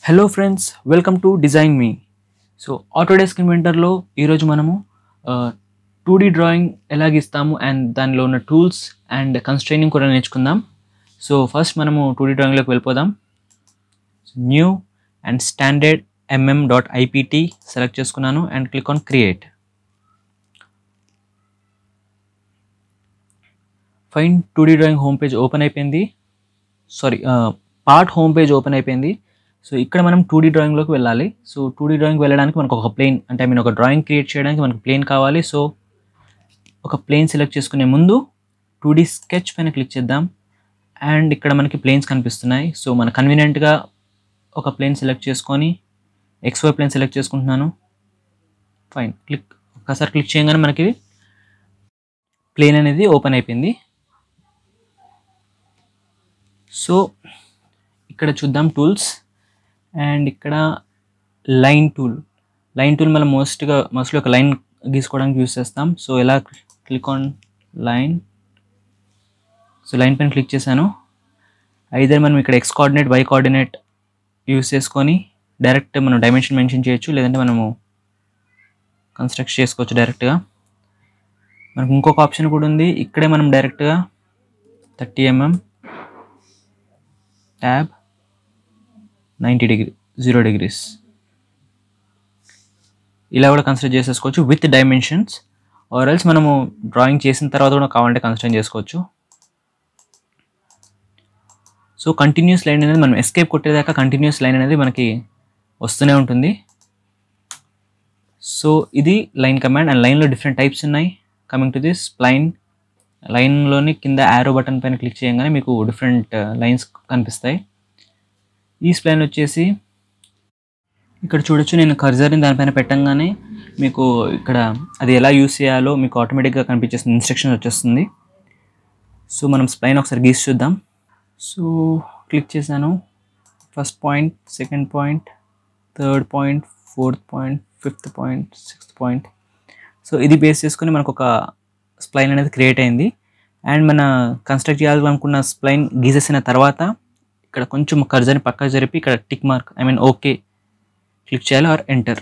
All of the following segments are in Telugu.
Hello friends, welcome to design me. So Autodesk ఇన్వెంటర్లో ఈరోజు మనము 2D డ్రాయింగ్ ఎలా గీస్తాము అండ్ దానిలో ఉన్న టూల్స్ అండ్ కన్స్ట్రైనింగ్ కూడా నేర్చుకుందాం. సో ఫస్ట్ మనము 2D డ్రాయింగ్లోకి వెళ్ళిపోదాం. New and standard mm.ipt select చేసుకున్నాను and click on create. Fine, 2D drawing home page open అయిపోయింది. పార్ట్ హోమ్ పేజ్ ఓపెన్ అయిపోయింది. సో ఇక్కడ మనం 2D డ్రాయింగ్లోకి వెళ్ళాలి. సో 2D డ్రాయింగ్ వెళ్ళడానికి మనకు ఒక ప్లేన్ ఒక డ్రాయింగ్ క్రియేట్ చేయడానికి మనకు ప్లేన్ కావాలి. సో ఒక ప్లేన్ సెలెక్ట్ చేసుకునే ముందు 2D స్కెచ్ పైన క్లిక్ చేద్దాం. అండ్ ఇక్కడ మనకి ప్లేన్స్ కనిపిస్తున్నాయి. సో మన కన్వీనియంట్గా ఒక ప్లేన్ సెలెక్ట్ చేసుకొని XY ప్లేన్ సెలెక్ట్ చేసుకుంటున్నాను. ఫైన్, ఒకసారి క్లిక్ చేయగానే మనకి ప్లేన్ అనేది ఓపెన్ అయిపోయింది. సో ఇక్కడ చూద్దాం టూల్స్. అండ్ ఇక్కడ లైన్ టూల్ మనం మోస్ట్లీ ఒక లైన్ గీసుకోవడానికి యూస్ చేస్తాం. సో ఎలా click on line. So line పైన క్లిక్ చేశాను. ఐదర్ మనం ఇక్కడ X coordinate, Y coordinate use చేసుకొని డైరెక్ట్ మనం డైమెన్షన్ మెన్షన్ చేయొచ్చు, లేదంటే మనము కన్స్ట్రక్ట్ చేసుకోవచ్చు డైరెక్ట్గా. మనకు ఇంకొక ఆప్షన్ కూడా ఉంది. ఇక్కడే మనం డైరెక్ట్గా 30 mm ట్యాబ్ 0 degrees ఇలా కూడా కన్సిడర్ చేసేసుకోవచ్చు విత్ డైమెన్షన్స్. ఆర్ ఎల్స్ మనము డ్రాయింగ్ చేసిన తర్వాత కూడా కావాలంటే కన్స్ట్రైన్ చేసుకోవచ్చు. సో కంటిన్యూస్ లైన్ అనేది మనం ఎస్కేప్ కొట్టేదాకా కంటిన్యూస్ లైన్ అనేది మనకి వస్తూనే ఉంటుంది. సో ఇది లైన్ కమాండ్. అండ్ లైన్లో డిఫరెంట్ టైప్స్ ఉన్నాయి. కమింగ్ టు దిస్ స్ప్లైన్, లైన్లోని కింద యారో బటన్ పైన క్లిక్ చేయగానే మీకు డిఫరెంట్ లైన్స్ కనిపిస్తాయి. ఈ స్ప్లైన్ వచ్చేసి ఇక్కడ చూడొచ్చు, నేను కర్జర్ని దానిపైన పెట్టంగానే మీకు ఇక్కడ అది ఎలా యూస్ చేయాలో మీకు ఆటోమేటిక్గా కనిపించేస్తుంది, ఇన్స్ట్రక్షన్ వచ్చేస్తుంది. సో మనం స్ప్లైన్ ఒకసారి గీసి చూద్దాం. సో క్లిక్ చేశాను. First point, second point, third point, fourth point, fifth point, sixth point. So ఇది బేస్ చేసుకొని మనకు ఒక స్ప్లైన్ అనేది క్రియేట్ అయింది. అండ్ మన కన్స్ట్రక్ట్ చేయాలనుకున్న స్ప్లైన్ గీసేసిన తర్వాత ఇక్కడ కొంచెం కర్జర్ని పక్కకు జరిపి ఇక్కడ టిక్ మార్క్ ఓకే క్లిక్ చేయాలి, ఆర్ ఎంటర్.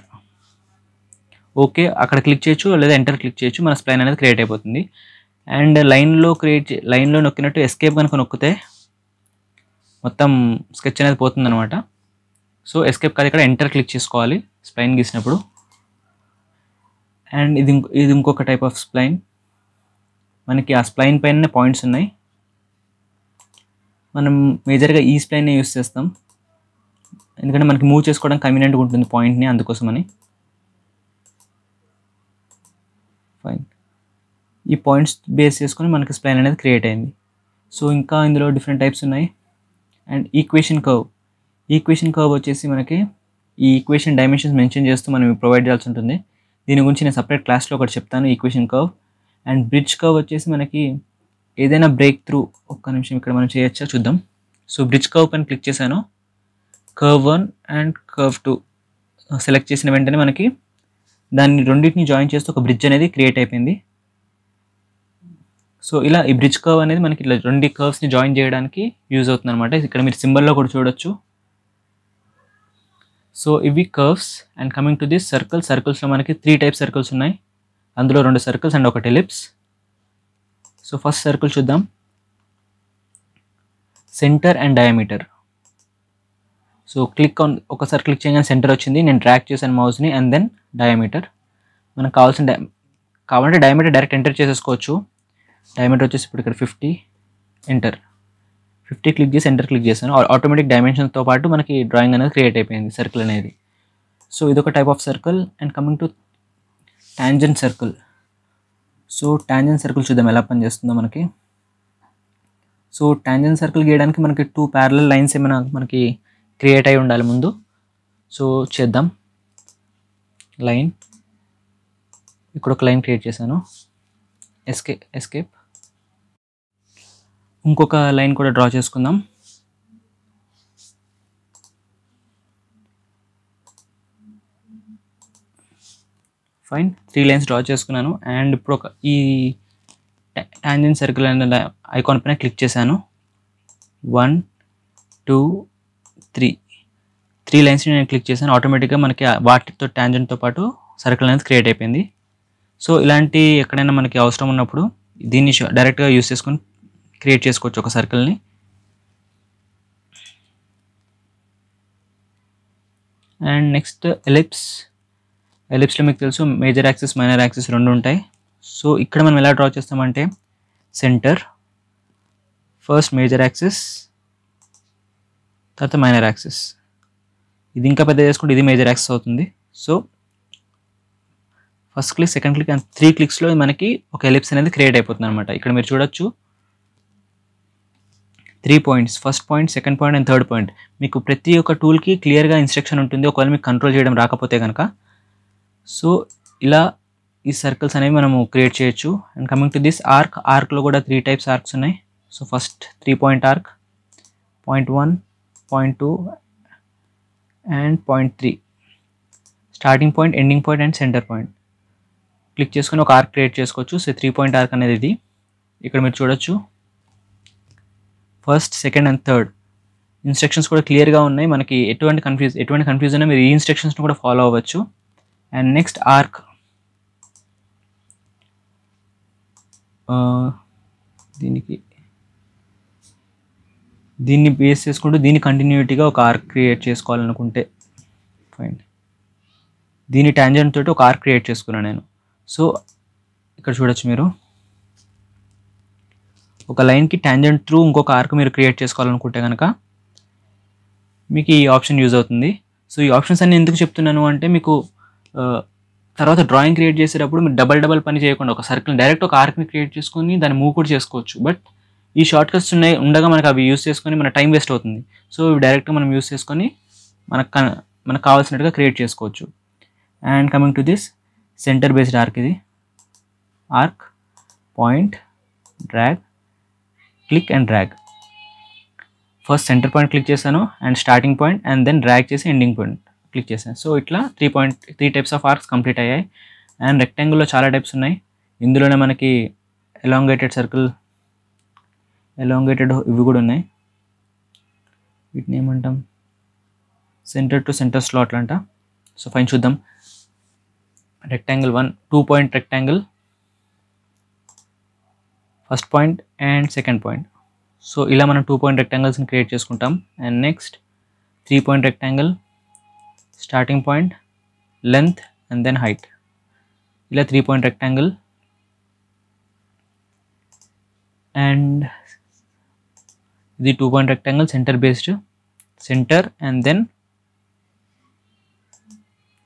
ఓకే అక్కడ క్లిక్ చేయొచ్చు, లేదా ఎంటర్ క్లిక్ చేయొచ్చు. మన స్ప్లైన్ అనేది క్రియేట్ అయిపోతుంది. అండ్ లైన్లో నొక్కినట్టు ఎస్కేప్ కనుక నొక్కితే మొత్తం స్కెచ్ అనేది పోతుంది అనమాట. సో ఎస్కేప్ కాదు, ఇక్కడ ఎంటర్ క్లిక్ చేసుకోవాలి స్ప్లైన్ గీసినప్పుడు. అండ్ ఇది ఇంకొక టైప్ ఆఫ్ స్ప్లైన్. మనకి ఆ స్ప్లైన్ పైన పాయింట్స్ ఉన్నాయి. మనం మేజర్గా ఈ స్ప్లైన్నే యూస్ చేస్తాం, ఎందుకంటే మనకి మూవ్ చేసుకోవడానికి కన్వీనియంట్గా ఉంటుంది పాయింట్ని, అందుకోసమని. ఫైన్, ఈ పాయింట్స్ బేస్ చేసుకొని మనకి స్ప్లైన్ అనేది క్రియేట్ అయింది. సో ఇంకా ఇందులో డిఫరెంట్ టైప్స్ ఉన్నాయి. అండ్ ఈక్వేషన్ కర్వ్ వచ్చేసి మనకి ఈ ఈక్వేషన్ డైమెన్షన్స్ మెన్షన్ చేస్తూ మనం ప్రొవైడ్ చేయాల్సి ఉంటుంది. దీని గురించి నేను సపరేట్ క్లాస్లో ఒకటి చెప్తాను, equation curve. And bridge curve వచ్చేసి మనకి ఏదైనా బ్రేక్ త్రూ, ఒక్క నిమిషం ఇక్కడ మనం చేయొచ్చా చూద్దాం. సో బ్రిడ్జ్ కర్వ్ పైన క్లిక్ చేశాను. కర్వ్ 1 అండ్ కర్వ్ 2 సెలెక్ట్ చేసిన వెంటనే మనకి దాన్ని రెండింటిని జాయిన్ చేస్తూ ఒక బ్రిడ్జ్ అనేది క్రియేట్ అయిపోయింది. సో ఇలా ఈ బ్రిడ్జ్ కర్వ్ అనేది మనకి ఇట్లా రెండు కర్వ్స్ని జాయిన్ చేయడానికి యూజ్ అవుతుంది అనమాట. ఇక్కడ మీరు సింబల్లో కూడా చూడొచ్చు. సో ఇవి curves. And coming to this సర్కిల్స్లో మనకి 3 టైప్స్ సర్కిల్స్ ఉన్నాయి. అందులో 2 సర్కిల్స్ అండ్ ఒకటి ఎలిప్స్. సో ఫస్ట్ సర్కిల్ చూద్దాం. Centre and diameter. సో ఒకసారి క్లిక్ చేయగానే సెంటర్ వచ్చింది. నేను డ్రాగ్ చేశాను మౌస్ని. And then diameter. మనకు కావాలంటే డయామీటర్ డైరెక్ట్ ఎంటర్ చేసేసుకోవచ్చు. డయామీటర్ వచ్చేసి ఇప్పుడు ఇక్కడ 50, ఎంటర్. 50 క్లిక్ చేసి ఎంటర్ క్లిక్ చేశాను. ఆటోమేటిక్ డైమెన్షన్స్తో పాటు మనకి డ్రాయింగ్ అనేది క్రియేట్ అయిపోయింది, సర్కిల్ అనేది. సో ఇదొక type of circle. And coming to tangent circle. So tangent circle చూద్దాం ఎలా పనిచేస్తుందో మనకి. సో టాంజెంట్ సర్కిల్ గీయడానికి మనకి 2 ప్యారలల్ లైన్స్ ఏమైనా మనకి క్రియేట్ అయి ఉండాలి ముందు. సో చేద్దాం. లైన్, ఇక్కడ ఒక లైన్ క్రియేట్ చేశాను. ఎస్కేప్. ఇంకొక లైన్ కూడా డ్రా చేసుకుందాం. ఫైన్, 3 లైన్స్ డ్రా చేసుకున్నాను. అండ్ ఇప్పుడు ఈ టాంజెంట్ సర్కిల్ అనే ఐకాన్ పైన క్లిక్ చేశాను. 1, 2, 3 3 లైన్స్ని నేను క్లిక్ చేశాను, ఆటోమేటిక్గా మనకి వాటితో ట్యాంజెంట్తో పాటు సర్కిల్ అనేది క్రియేట్ అయిపోయింది. సో ఇలాంటి ఎక్కడైనా మనకి అవసరం ఉన్నప్పుడు దీన్ని డైరెక్ట్గా యూస్ చేసుకొని క్రియేట్ చేసుకోవచ్చు ఒక సర్కిల్ని. అండ్ నెక్స్ట్ ఎలిప్స్లో మీకు తెలుసు మేజర్ యాక్సిస్ మైనర్ యాక్సిస్ రెండు ఉంటాయి. సో ఇక్కడ మనం ఎలా డ్రా చేస్తామంటే సెంటర్, ఫస్ట్ మేజర్ యాక్సిస్, తర్వాత మైనర్ యాక్సిస్. ఇది ఇంకా పెద్ద చేసుకుంటే ఇది మేజర్ యాక్సిస్ అవుతుంది. So first click, second click and 3 క్లిక్స్లో మనకి ఒక ఎలిప్స్ అనేది క్రియేట్ అయిపోతుంది అనమాట. ఇక్కడ మీరు చూడొచ్చు 3 points, first point, second point and third point. మీకు ప్రతి ఒక్క టూల్కి క్లియర్గా ఇన్స్ట్రక్షన్ ఉంటుంది ఒకవేళ మీకు కంట్రోల్ చేయడం రాకపోతే కనుక. సో ఇలా ఈ సర్కిల్స్ అనేవి మనము క్రియేట్ చేయొచ్చు. అండ్ కమింగ్ టు దిస్ ఆర్క్లో కూడా 3 టైప్స్ ఆర్క్స్ ఉన్నాయి. So first 3 point arc, point 1, point 2 and point 3. Starting point, ending point and centre point click చేసుకొని ఒక ఆర్క్ క్రియేట్ చేసుకోవచ్చు. సో 3 పాయింట్ ఆర్క్ అనేది ఇది. ఇక్కడ మీరు చూడొచ్చు first, second and third instructions కూడా క్లియర్గా ఉన్నాయి. మనకి ఎటువంటి కన్ఫ్యూజన్ మీరు ఈ ఇన్స్ట్రక్షన్స్ని కూడా ఫాలో అవ్వచ్చు. అండ్ నెక్స్ట్ ఆర్క్, దీన్ని బేస్ చేసుకుంటూ దీన్ని కంటిన్యూటీగా ఒక ఆర్క్ క్రియేట్ చేసుకోవాలనుకుంటే ఫైన్. దీని ట్యాంజెంట్ తోటి ఒక ఆర్క్ క్రియేట్ చేసుకున్నాను నేను. సో ఇక్కడ చూడొచ్చు మీరు ఒక లైన్కి ట్యాంజెంట్ త్రూ ఇంకొక ఆర్క్ మీరు క్రియేట్ చేసుకోవాలనుకుంటే కనుక మీకు ఈ ఆప్షన్ యూజ్ అవుతుంది. సో ఈ ఆప్షన్స్ అన్ని ఎందుకు చెప్తున్నాను అంటే మీకు తర్వాత డ్రాయింగ్ క్రియేట్ చేసేటప్పుడు మీరు డబల్ పని చేయకుండా ఒక సర్కిల్ డైరెక్ట్ ఒక ఆర్క్ని క్రియేట్ చేసుకొని దాన్ని మూవ్ కూడా చేసుకోవచ్చు. బట్ ఈ షార్ట్ కట్స్ ఉండగా మనకు అవి యూస్ చేసుకొని మన టైం వేస్ట్ అవుతుంది. సో ఇవి డైరెక్ట్గా మనం యూస్ చేసుకొని మనకు కావాల్సినట్టుగా క్రియేట్ చేసుకోవచ్చు. And coming to this centre based arc, ఇది arc, point, drag, click and drag. First centre point click చేశాను and starting point and then drag చేసి ఎండింగ్ పాయింట్ క్లిక్ చేశాను. సో ఇట్లా 3 టైప్స్ ఆఫ్ ఆర్క్స్ కంప్లీట్ అయ్యాయి. అండ్ రెక్టాంగిల్లో చాలా టైప్స్ ఉన్నాయి. ఇందులోనే మనకి ఎలాంగేటెడ్ సర్కిల్, ఎలాంగేటెడ్ ఇవి కూడా ఉన్నాయి. వీటిని ఏమంటాం, సెంటర్ టు సెంటర్ స్లాట్లు అంట. సో ఫైన్ చూద్దాం. Rectangle 1, 2 point rectangle, first point and second point. So ఇలా మనం 2 పాయింట్ రెక్టాంగిల్స్ని క్రియేట్ చేసుకుంటాం. And next 3 point rectangle, starting point, length and then height. ఇలా 3 పాయింట్ రెక్టాంగిల్. అండ్ ఇది 2 point rectangle, centre based, centre and then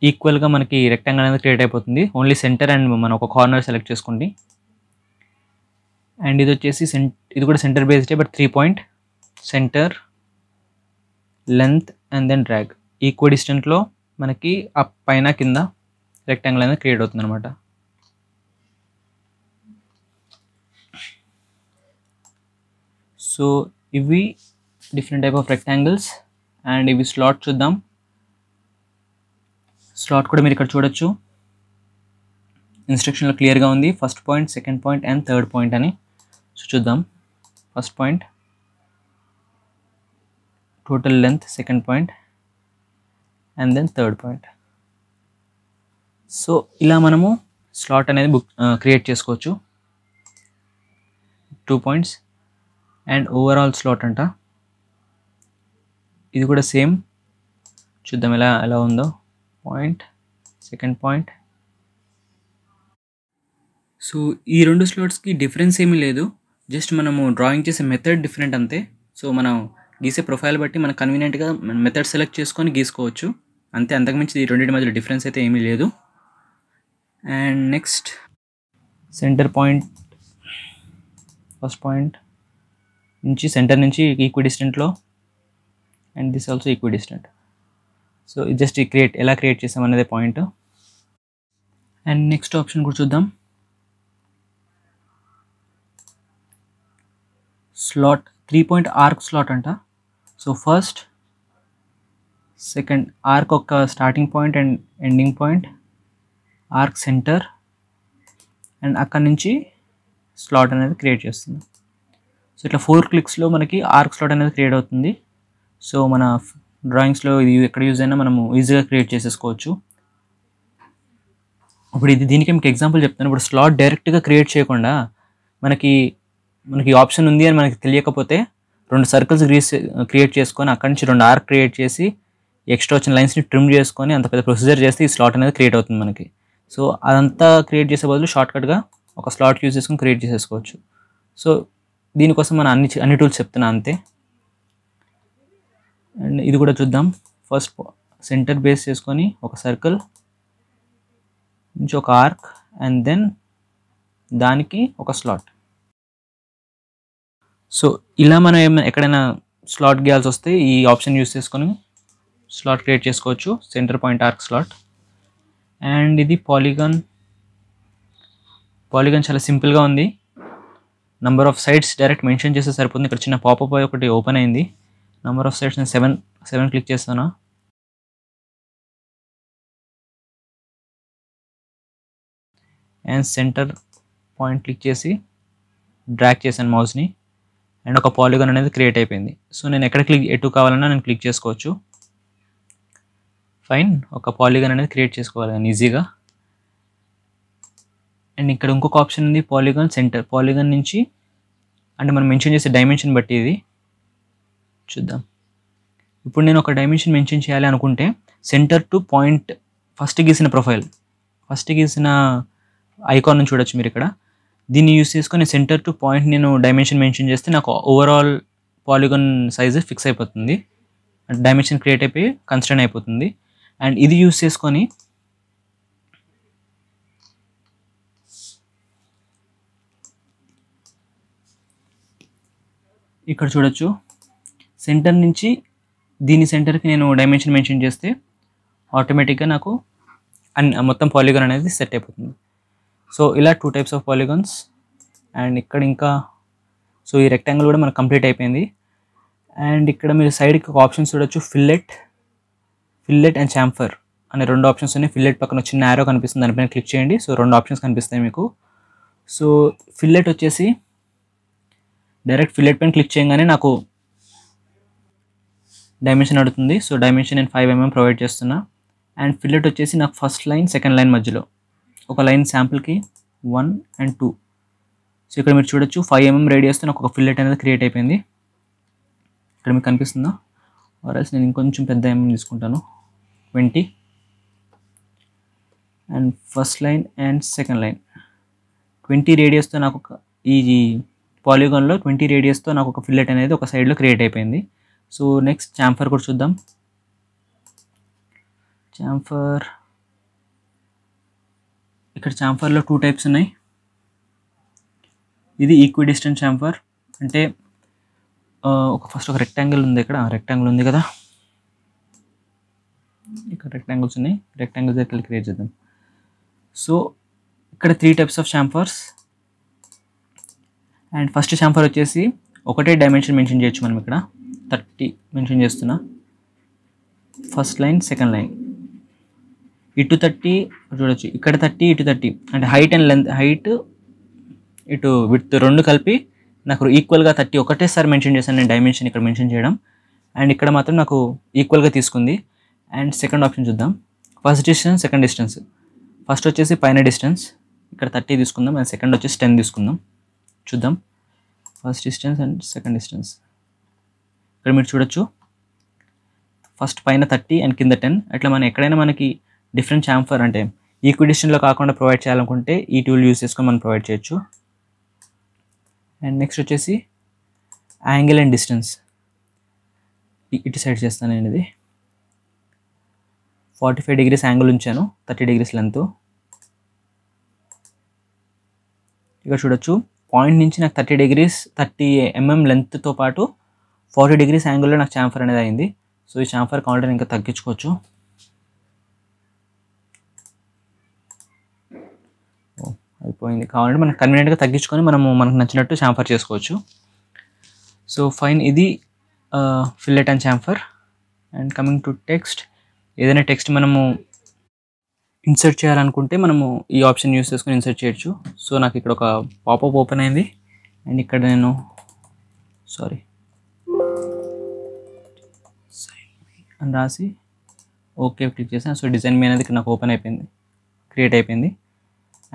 ఈక్వల్గా మనకి రెక్టాంగిల్ అనేది క్రియేట్ అయిపోతుంది. ఓన్లీ సెంటర్ అండ్ మనం ఒక కార్నర్ సెలెక్ట్ చేసుకోండి. అండ్ ఇది వచ్చేసి ఇది కూడా సెంటర్ బేస్డే but 3 point, centre, length and then drag. Equal డిస్టెంట్లో మనకి అప్ పైన కింద రెక్టాంగిల్ అనేది క్రియేట్ అవుతుంది అనమాట. సో ఇవి different type of rectangles. And ఇవి స్లాట్ చూద్దాం. స్లాట్ కూడా మీరు ఇక్కడ చూడొచ్చు, ఇన్స్ట్రక్షన్లో క్లియర్గా ఉంది first point, second point and third point అని. సో చూద్దాం. First point, total length, second point and then third point. So ఇలా మనము స్లాట్ అనేది క్రియేట్ చేసుకోవచ్చు. 2 పాయింట్స్ అండ్ ఓవరాల్ స్లాట్ అంట. ఇది కూడా సేమ్. చూద్దాం ఎలా ఉందో. Point, second point. సో ఈ 2 స్లాట్స్కి డిఫరెన్స్ ఏమీ లేదు, జస్ట్ మనము డ్రాయింగ్ చేసే మెథడ్ డిఫరెంట్ అంతే. సో మనం గీసే ప్రొఫైల్ బట్టి మనకు కన్వీనియంట్గా మెథడ్ సెలెక్ట్ చేసుకొని గీసుకోవచ్చు అంతే. అంతకుమించి ఈ రెండింటి మధ్యలో డిఫరెన్స్ అయితే ఏమీ లేదు. And next centre point, first point నుంచి సెంటర్ నుంచి ఈక్విడిస్టెంట్లో and this also equidistant. So ఇది జస్ట్ ఎలా క్రియేట్ చేసామనేదే పాయింట్. అండ్ నెక్స్ట్ ఆప్షన్ కూడా చూద్దాం. స్లాట్ 3 పాయింట్ ఆర్క్ స్లాట్ అంట. సో ఫస్ట్, సెకండ్ ఆర్క్ ఒక starting point and ending point, arc centre and అక్కడ నుంచి స్లాట్ అనేది క్రియేట్ చేస్తుంది. సో ఇట్లా 4 క్లిక్స్లో మనకి ఆర్క్ స్లాట్ అనేది క్రియేట్ అవుతుంది. సో మన డ్రాయింగ్స్లో ఇది ఎక్కడ యూజ్ అయినా మనము ఈజీగా క్రియేట్ చేసేసుకోవచ్చు. ఇప్పుడు దీనికి మీకు ఎగ్జాంపుల్ చెప్తాను. ఇప్పుడు స్లాట్ డైరెక్ట్గా క్రియేట్ చేయకుండా మనకి ఆప్షన్ ఉంది అని మనకి తెలియకపోతే 2 సర్కిల్స్ క్రియేట్ చేసుకొని అక్కడి నుంచి 2 ఆర్క్ క్రియేట్ చేసి ఎక్స్ట్రా వచ్చిన లైన్స్ని ట్రిమ్ చేసుకొని అంత పెద్ద ప్రొసీజర్ చేస్తే ఈ స్లాట్ అనేది క్రియేట్ అవుతుంది మనకి. సో అదంతా క్రియేట్ చేసే బదులు షార్ట్కట్గా ఒక స్లాట్ యూజ్ చేసుకొని క్రియేట్ చేసేసుకోవచ్చు. సో దీనికోసం మనం అన్ని టూల్స్ చెప్తున్నా అంతే. అండ్ ఇది కూడా చూద్దాం. ఫస్ట్ సెంటర్ బేస్ చేసుకొని ఒక సర్కిల్ నుంచి ఒక ఆర్క్ అండ్ దెన్ దానికి ఒక స్లాట్. సో ఇలా మనం ఎక్కడైనా స్లాట్ గీయాల్సి వస్తే ఈ ఆప్షన్ యూస్ చేసుకొని స్లాట్ క్రియేట్ చేసుకోవచ్చు, centre point arc slot. And ఇది పాలిగాన్ చాలా సింపుల్గా ఉంది. Number of sides direct mention చేస్తే సరిపోతుంది. ఇక్కడ చిన్న పాపప్ ఒకటి ఓపెన్ అయింది. నంబర్ ఆఫ్ సైడ్స్ నేను 7 క్లిక్ చేస్తాను. అండ్ సెంటర్ పాయింట్ క్లిక్ చేసి డ్రాగ్ చేశాను మౌస్ని అండ్ ఒక పాలిగాన్ అనేది క్రియేట్ అయిపోయింది. సో నేను ఎక్కడ ఎటు కావాలన్నా నేను క్లిక్ చేసుకోవచ్చు. ఫైన్, ఒక పాలిగాన్ అనేది క్రియేట్ చేసుకోవాలి నేను ఈజీగా. అండ్ ఇక్కడ ఇంకొక ఆప్షన్ ఉంది, పాలిగాన్ సెంటర్. పాలిగాన్ నుంచి అంటే మనం మెన్షన్ చేసే డైమెన్షన్ బట్టి ఇది చూద్దాం. ఇప్పుడు నేను ఒక డైమెన్షన్ మెన్షన్ చేయాలి అనుకుంటే సెంటర్ టు పాయింట్ ఫస్ట్ గీసిన ఐకాన్ నుంచి చూడొచ్చు మీరు ఇక్కడ. దీన్ని యూస్ చేసుకొని సెంటర్ టు పాయింట్ నేను డైమెన్షన్ మెన్షన్ చేస్తే నాకు ఓవరాల్ పాలిగాన్ సైజ్ ఫిక్స్ అయిపోతుంది. డైమెన్షన్ క్రియేట్ అయిపోయి కన్స్ట్రైన్ అయిపోతుంది. అండ్ ఇది యూస్ చేసుకొని ఇక్కడ చూడొచ్చు, సెంటర్ నుంచి దీని సెంటర్కి నేను డైమెన్షన్ మెన్షన్ చేస్తే ఆటోమేటిక్గా నాకు మొత్తం పాలిగాన్ అనేది సెట్ అయిపోతుంది. సో ఇలా 2 టైప్స్ ఆఫ్ పాలిగాన్స్. అండ్ ఇక్కడ ఇంకా సో ఈ రెక్టాంగిల్ కూడా మనకు కంప్లీట్ అయిపోయింది. అండ్ ఇక్కడ మీరు సైడ్కి ఒక ఆప్షన్స్ చూడొచ్చు, ఫిల్లెట్ అండ్ చాంఫర్ అనే 2 ఆప్షన్స్ ఉన్నాయి. ఫిల్లెట్ పక్కన చిన్న యారో కనిపిస్తుంది, దానిపైన క్లిక్ చేయండి. సో 2 ఆప్షన్స్ కనిపిస్తాయి మీకు. సో ఫిల్లెట్ వచ్చేసి డైరెక్ట్ ఫిల్లెట్ పైన క్లిక్ చేయగానే నాకు డైమెన్షన్ అడుగుతుంది. సో డైమెన్షన్ నేను 5 mm ప్రొవైడ్ చేస్తున్నా. అండ్ ఫిల్లెట్ వచ్చేసి నాకు ఫస్ట్ లైన్ సెకండ్ లైన్ మధ్యలో ఒక లైన్ శాంపుల్కి 1 and 2. సో ఇక్కడ మీరు చూడొచ్చు 5 mm రేడియస్తో నాకు ఒక ఫిల్లెట్ అనేది క్రియేట్ అయిపోయింది. ఇక్కడ మీకు కనిపిస్తుందా? ఆర్ఎల్స్ నేను ఇంకొంచెం పెద్ద mm తీసుకుంటాను, 20. And first line and second line 20 రేడియస్తో నాకు ఈ పాలిగాన్లో 20 రేడియస్తో నాకు ఒక ఫిల్లెట్ అనేది ఒక సైడ్లో క్రియేట్ అయిపోయింది. సో నెక్స్ట్ చాంఫర్ కూడా చూద్దాం. ఇక్కడ చాంఫర్లో 2 టైప్స్ ఉన్నాయి. ఇది ఈక్విడిస్టెంట్ చాంఫర్, అంటే ఫస్ట్ ఒక రెక్టాంగిల్ ఉంది. ఇక్కడ రెక్టాంగిల్ ఉంది కదా, ఇక్కడ రెక్టాంగిల్స్ ఉన్నాయి. రెక్టాంగిల్స్ దగ్గర క్రియేట్ చేద్దాం. సో ఇక్కడ 3 types of chamfers. And first chamfer వచ్చేసి ఒకటే డైమెన్షన్ మెన్షన్ చేయొచ్చు మనం. ఇక్కడ 30 మెన్షన్ చేస్తున్నా. ఫస్ట్ లైన్ సెకండ్ లైన్ ఇటు 30 చూడొచ్చు, ఇక్కడ 30 ఇటు 30. అంటే హైట్ అండ్ లెంత్, హైట్ ఇటు విడ్త్ 2 కలిపి నాకు ఈక్వల్గా 30 ఒకటేసారి మెన్షన్ చేశాను నేను డైమెన్షన్ ఇక్కడ మెన్షన్ చేయడం. అండ్ ఇక్కడ మాత్రం నాకు ఈక్వల్గా తీసుకుంది. అండ్ సెకండ్ ఆప్షన్ చూద్దాం, first distance second distance. First వచ్చేసి పైన డిస్టెన్స్ ఇక్కడ 30 తీసుకుందాం. అండ్ సెకండ్ వచ్చేసి 10 తీసుకుందాం. చూద్దాం first distance and second distance. ఇక్కడ మీరు చూడొచ్చు, ఫస్ట్ పైన 30 అండ్ కింద 10. అట్లా మనం ఎక్కడైనా మనకి డిఫరెంట్ చాంఫర్ అంటే ఈక్విడిస్టెంట్లో కాకుండా ప్రొవైడ్ చేయాలనుకుంటే ఈ టూల్ యూస్ చేసుకొని మనం ప్రొవైడ్ చేయొచ్చు. అండ్ నెక్స్ట్ వచ్చేసి యాంగిల్ అండ్ డిస్టెన్స్. ఇటు సైడ్ చేస్తాను నేను. ఇది 45 degrees యాంగిల్ ఉంచాను, 30 degrees లెంత్. ఇక్కడ చూడొచ్చు, పాయింట్ నుంచి నాకు 30 mm లెంత్తో పాటు 40 degrees యాంగిల్లో నాకు చాంఫర్ అనేది అయింది. సో ఈ చాంఫర్ కావాలంటే ఇంకా తగ్గించుకోవచ్చు. అయిపోయింది. కావాలంటే మనకు కన్వీనియంట్గా తగ్గించుకొని మనకు నచ్చినట్టు చాంఫర్ చేసుకోవచ్చు. సో ఫైన్, ఇది fillet and chamfer. And coming to text, ఏదైనా టెక్స్ట్ మనము ఇన్సర్ట్ చేయాలనుకుంటే మనము ఈ ఆప్షన్ యూస్ చేసుకొని ఇన్సర్ట్ చేయొచ్చు. సో నాకు ఇక్కడ ఒక పాపప్ ఓపెన్ అయింది. అండ్ ఇక్కడ నేను అని రాసి ఓకే క్లిక్ చేసాను. సో డిజైన్ మీ అనేది నాకు ఓపెన్ అయిపోయింది, క్రియేట్ అయిపోయింది.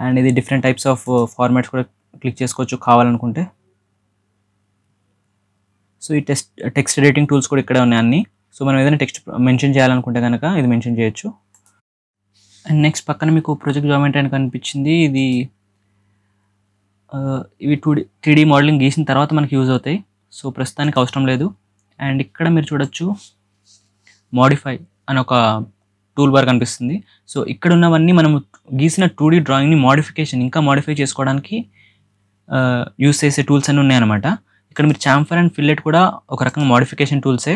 అండ్ ఇది డిఫరెంట్ టైప్స్ ఆఫ్ ఫార్మాట్స్ కూడా క్లిక్ చేసుకోవచ్చు కావాలనుకుంటే. సో ఈ టెక్స్ట్ ఎడిటింగ్ టూల్స్ కూడా ఇక్కడే ఉన్నాయి అన్నీ. సో మనం ఏదైనా టెక్స్ట్ మెన్షన్ చేయాలనుకుంటే కనుక ఇది మెన్షన్ చేయొచ్చు. అండ్ నెక్స్ట్ పక్కన మీకు ప్రొజెక్ట్ జామెట్రీ అని కనిపించింది. ఇవి 3D మోడలింగ్ గీసిన తర్వాత మనకి యూజ్ అవుతాయి. సో ప్రస్తుతానికి అవసరం లేదు. అండ్ ఇక్కడ మీరు చూడొచ్చు మోడిఫై అని ఒక టూల్ బార్ కనిపిస్తుంది. సో ఇక్కడ ఉన్నవన్నీ మనం గీసిన 2D డ్రాయింగ్ని ఇంకా మోడిఫై చేసుకోవడానికి యూజ్ చేసే టూల్స్ అన్నీ ఉన్నాయన్నమాట. ఇక్కడ మీరు చాంఫర్ అండ్ ఫిల్లెట్ కూడా ఒక రకంగా మోడిఫికేషన్ టూల్సే.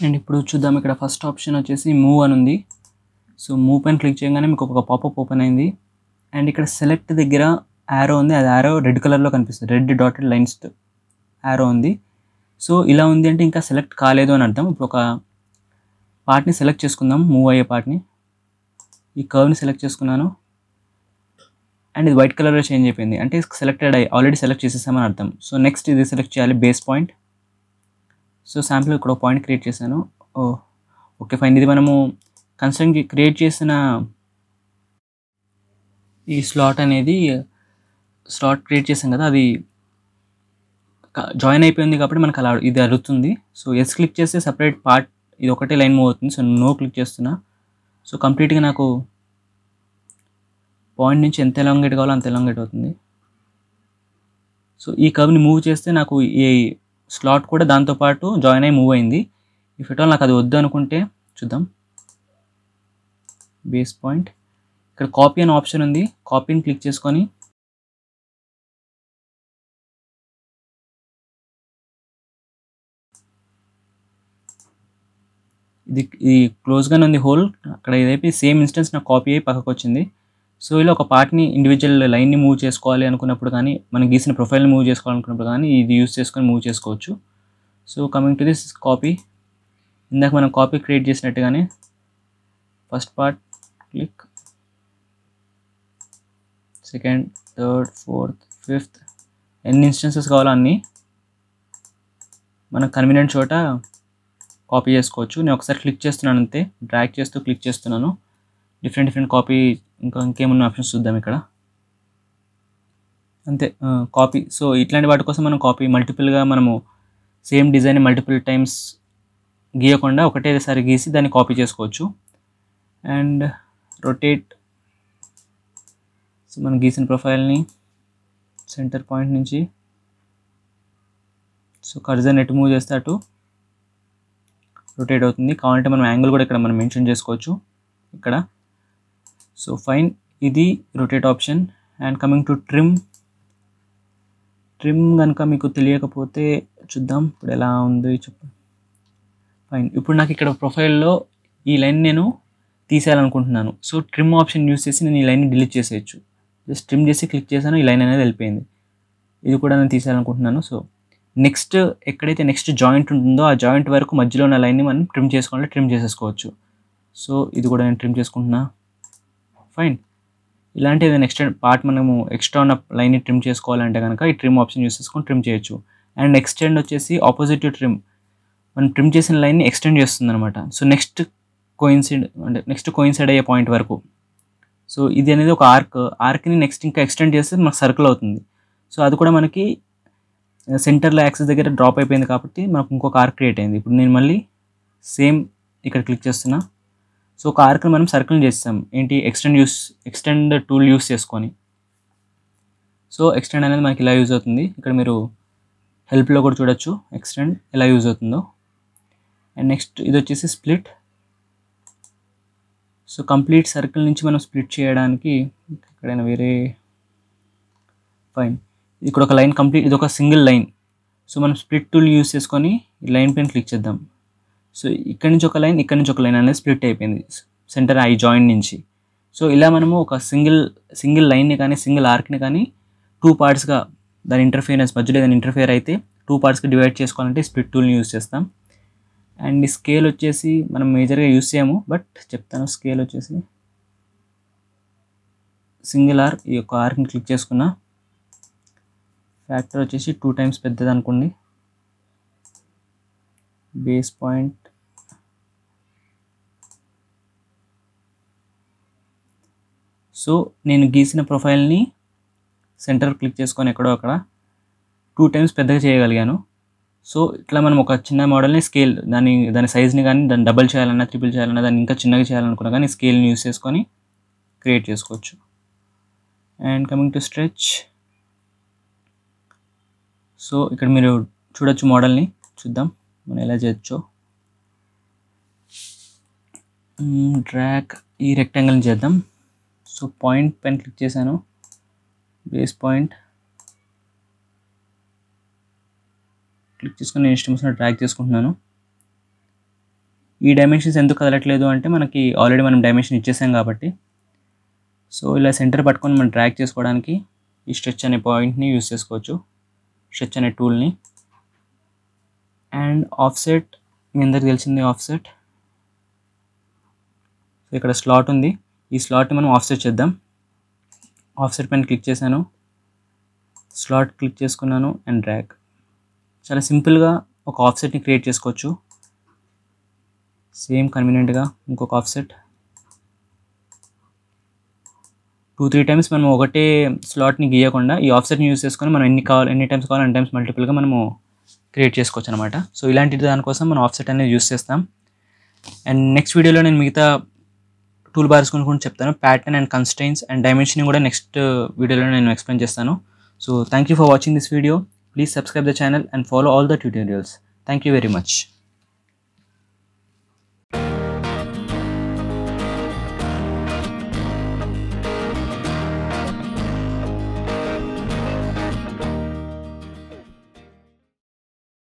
అండ్ ఇప్పుడు చూద్దాం, ఇక్కడ ఫస్ట్ ఆప్షన్ వచ్చేసి మూవ్ అని ఉంది. సో మూవ్ పైన క్లిక్ చేయగానే మీకు ఒక పాపప్ ఓపెన్ అయింది. అండ్ ఇక్కడ సెలెక్ట్ దగ్గర యారో ఉంది, అది యారో రెడ్ కలర్లో కనిపిస్తుంది, రెడ్ డాటెడ్ లైన్స్ యారో ఉంది. సో ఇలా ఉంది అంటే ఇంకా సెలెక్ట్ కాలేదు అని అర్థం. ఇప్పుడు ఒక పార్ట్ని సెలెక్ట్ చేసుకుందాం, మూవ్ అయ్యే పార్ట్ని. ఈ కర్వ్ని సెలెక్ట్ చేసుకున్నాను అండ్ ఇది వైట్ కలర్లో చేంజ్ అయిపోయింది, అంటే సెలెక్టెడ్ ఆల్రెడీ సెలెక్ట్ చేసేసామని అర్థం. సో నెక్స్ట్ ఇది సెలెక్ట్ చేయాలి, బేస్ పాయింట్. సో శాంపుల్ ఇక్కడ ఒక పాయింట్ క్రియేట్ చేశాను. Okay fine. ఇది మనము కన్స్ట్రక్ట్ క్రియేట్ చేసిన ఈ స్లాట్ క్రియేట్ చేసాం కదా, అది జాయిన్ అయిపోయింది కాబట్టి మనకు అలా ఇది అడుగుతుంది. సో ఎస్ క్లిక్ చేస్తే సపరేట్ పార్ట్ ఇది ఒకటే లైన్ మూవ్ అవుతుంది. సో నో క్లిక్ చేస్తున్నా. సో కంప్లీట్గా నాకు పాయింట్ నుంచి ఎంత ఎలాంగేట్ కావాలో అంత ఎలాంగేట్ అవుతుంది. సో ఈ కర్వ్ని మూవ్ చేస్తే నాకు ఈ స్లాట్ కూడా దాంతోపాటు జాయిన్ అయ్యి మూవ్ అయింది. ఇఫ్ ఎట్ ఆల్ నాకు అది వద్దు అనుకుంటే చూద్దాం, బేస్ పాయింట్ ఇక్కడ కాపీ అనే ఆప్షన్ ఉంది, కాపీని క్లిక్ చేసుకొని ఇది క్లోజ్గానే ఉంది హోల్, అక్కడ ఇదైతే సేమ్ ఇన్స్టెన్స్ నాకు కాపీ అయ్యి పక్కకు వచ్చింది. సో ఇలా ఒక పార్ట్ని ఇండివిజువల్ లైన్ని మూవ్ చేసుకోవాలి అనుకున్నప్పుడు కానీ, మనం గీసిన ప్రొఫైల్ని మూవ్ చేసుకోవాలనుకున్నప్పుడు కానీ ఇది యూస్ చేసుకొని మూవ్ చేసుకోవచ్చు. So coming to this copy, ఇందాక మనం కాపీ క్రియేట్ చేసినట్టుగానే first part click, second, third, fourth, fifth, ఎన్ని ఇన్స్టెన్సెస్ కావాలో అన్నీ మనకు కన్వీనియంట్ చోట కాపీ చేసుకోవచ్చు. నేను ఒకసారి క్లిక్ చేస్తున్నాను అంతే, డ్రాగ్ చేస్తూ క్లిక్ చేస్తున్నాను. డిఫరెంట్ కాపీ ఇంకేమున్న ఆప్షన్స్ చూద్దాం ఇక్కడ. అంతే కాపీ. సో ఇట్లాంటి వాటి కోసం మనం కాపీ మల్టిపుల్గా మనము సేమ్ డిజైన్ మల్టిపుల్ టైమ్స్ గీయకుండా ఒకటేసారి గీసి దాన్ని కాపీ చేసుకోవచ్చు. అండ్ రొటేట్, సో మనం గీసిన ప్రొఫైల్ని సెంటర్ పాయింట్ నుంచి సో కర్జర్ నెట్ మూవ్ చేస్తే అటు రొటేట్ అవుతుంది. కావాలంటే మనం యాంగిల్ కూడా ఇక్కడ మనం మెన్షన్ చేసుకోవచ్చు ఇక్కడ. సో ఫైన్, ఇది rotate option. And coming to trim కనుక మీకు తెలియకపోతే చూద్దాం ఇప్పుడు ఎలా ఉంది చెప్పు. ఫైన్, ఇప్పుడు నాకు ఇక్కడ ప్రొఫైల్లో ఈ లైన్ నేను తీసేయాలనుకుంటున్నాను. సో ట్రిమ్ ఆప్షన్ యూస్ చేసి నేను ఈ లైన్ని డిలీట్ చేసేయచ్చు. జస్ట్ ట్రిమ్ చేసి క్లిక్ చేశాను, ఈ లైన్ అనేది వెళ్ళిపోయింది. ఇది కూడా నేను తీసేయాలనుకుంటున్నాను. సో నెక్స్ట్ ఎక్కడైతే నెక్స్ట్ జాయింట్ ఉంటుందో ఆ జాయింట్ వరకు మధ్యలో ఉన్న లైన్ని మనం ట్రిమ్ చేసుకోవాలంటే ట్రిమ్ చేసేసుకోవచ్చు. సో ఇది కూడా నేను ట్రిమ్ చేసుకుంటున్నా. ఫైన్, ఇలాంటి ఏదైనా పార్ట్ మనము ఎక్స్ట్రా ఉన్న లైన్ని ట్రిమ్ చేసుకోవాలంటే కనుక ఈ ట్రిమ్ ఆప్షన్ యూస్ చేసుకొని ట్రిమ్ చేయొచ్చు. అండ్ ఎక్స్టెండ్ వచ్చేసి ఆపోజిట్ టు ట్రిమ్, మనం ట్రిమ్ చేసిన లైన్ని ఎక్స్టెండ్ చేస్తుంది అనమాట. సో నెక్స్ట్ కోయిన్సైడ్ అయ్యే పాయింట్ వరకు. సో ఇది అనేది ఒక ఆర్క్ని నెక్స్ట్ ఇంకా ఎక్స్టెండ్ చేస్తే మనకు సర్కిల్ అవుతుంది. సో అది కూడా మనకి సెంటర్లో యాక్సిస్ దగ్గర డ్రాప్ అయిపోయింది కాబట్టి మనకు ఇంకొక ఆర్క్ క్రియేట్ అయింది. ఇప్పుడు నేను మళ్ళీ సేమ్ ఇక్కడ క్లిక్ చేస్తున్నా. సో ఒక ఆర్క్ని మనం సర్కిల్ చేస్తాం ఏంటి, ఎక్స్టెండ్ టూల్ యూస్ చేసుకొని. సో ఎక్స్టెండ్ అనేది మనకి ఇలా యూజ్ అవుతుంది. ఇక్కడ మీరు హెల్ప్లో కూడా చూడొచ్చు ఎక్స్టెండ్ ఎలా యూజ్ అవుతుందో. అండ్ నెక్స్ట్ ఇది వచ్చేసి స్ప్లిట్. సో కంప్లీట్ సర్కిల్ నుంచి మనం స్ప్లిట్ చేయడానికి ఎక్కడైనా వేరే ఫైన్, ఇక్కడ ఒక లైన్ కంప్లీట్, ఇది ఒక సింగిల్ లైన్. సో మనం స్ప్లిట్ టూల్ యూస్ చేసుకొని ఈ లైన్ పైన క్లిక్ చేద్దాం. సో ఇక్కడి నుంచి ఒక లైన్, ఇక్కడి నుంచి ఒక లైన్ అనేది స్ప్లిట్ అయిపోయింది సెంటర్ ఐ జాయింట్ నుంచి. సో ఇలా మనము ఒక సింగిల్ లైన్ని కానీ సింగిల్ ఆర్క్ని కానీ 2 పార్ట్స్గా దాని ఇంటర్ఫియరెన్స్ మధ్యలో ఏదైనా ఇంటర్ఫియర్ అయితే 2 పార్ట్స్గా డివైడ్ చేసుకోవాలంటే స్ప్లిట్ టూల్ని యూస్ చేస్తాం. అండ్ ఈ స్కేల్ వచ్చేసి మనం మేజర్గా యూస్ చేయము, బట్ చెప్తాను. స్కేల్ వచ్చేసి సింగిల్ ఆర్క్, ఈ యొక్క ఆర్క్ని క్లిక్ చేసుకున్నా, ఫ్యాక్టర్ వచ్చేసి 2 టైమ్స్ పెద్దది అనుకోండి, బేస్ పాయింట్ సో నేను గీసిన ప్రొఫైల్ని సెంటర్ క్లిక్ చేసుకొని ఎక్కడో అక్కడ 2 టైమ్స్ పెద్దగా చేయగలిగాను. సో ఇట్లా మనం ఒక చిన్న మోడల్ని స్కేల్ దాని సైజ్ని కానీ దాన్ని డబుల్ చేయాలన్నా ట్రిపుల్ చేయాలన్నా దాన్ని ఇంకా చిన్నగా చేయాలనుకున్నా కానీ స్కేల్ని యూస్ చేసుకొని క్రియేట్ చేసుకోవచ్చు. And coming to stretch, so ఇక్కడ మీరు చూడొచ్చు మోడల్ని. చూద్దాం మనం ఎలా చేయొచ్చో. డ్రాగ్ ఈ రెక్టాంగిల్ని చేద్దాం. సో పాయింట్ పైన క్లిక్ చేశాను, బేస్ పాయింట్ క్లిక్ చేసుకొని నేను ఇష్టం వచ్చిన డ్రాగ్ చేసుకుంటున్నాను. ఈ డైమెన్షన్స్ ఎందుకు కదలట్లేదు అంటే మనకి ఆల్రెడీ మనం డైమెన్షన్ ఇచ్చేసాం కాబట్టి. సో ఇలా సెంటర్ పట్టుకొని మనం డ్రాగ్ చేసుకోవడానికి ఈ స్ట్రెచ్ అనే పాయింట్ని యూస్ చేసుకోవచ్చు, స్ట్రెచ్ అనే టూల్ని. అండ్ ఆఫ్సెట్, మీ అందరికి తెలిసింది ఆఫ్సెట్. సో ఇక్కడ స్లాట్ ఉంది, ఈ స్లాట్ని మనం ఆఫ్సెట్ చేద్దాం. ఆఫ్సెట్ పైన క్లిక్ చేశాను, స్లాట్ క్లిక్ చేసుకున్నాను అండ్ డ్రాగ్. చాలా సింపుల్గా ఒక ఆఫ్సెట్ని క్రియేట్ చేసుకోవచ్చు. సేమ్ కన్వీనియంట్గా ఇంకొక ఆఫ్సెట్ 2-3 టైమ్స్ మనం ఒకటే స్లాట్ని గీయకుండా ఈ ఆఫ్సెట్ని యూస్ చేసుకొని మనం ఎన్ని టైమ్స్ కావాలి అన్ని టైమ్స్ మల్టిపుల్గా మనము క్రియేట్ చేసుకోవచ్చు అనమాట. సో ఇలాంటి దానికోసం మనం ఆఫ్సెట్ అనేది యూస్ చేస్తాం. అండ్ నెక్స్ట్ వీడియోలో నేను మిగతా టూల్ బార్స్ కూడా చెప్తాను. Pattern and constraints and dimensioning కూడా నెక్స్ట్ వీడియోలో నేను ఎక్స్ప్లెయిన్ చేస్తాను. So thank you for watching this video. Please subscribe the channel and follow all the tutorials. Thank you very much.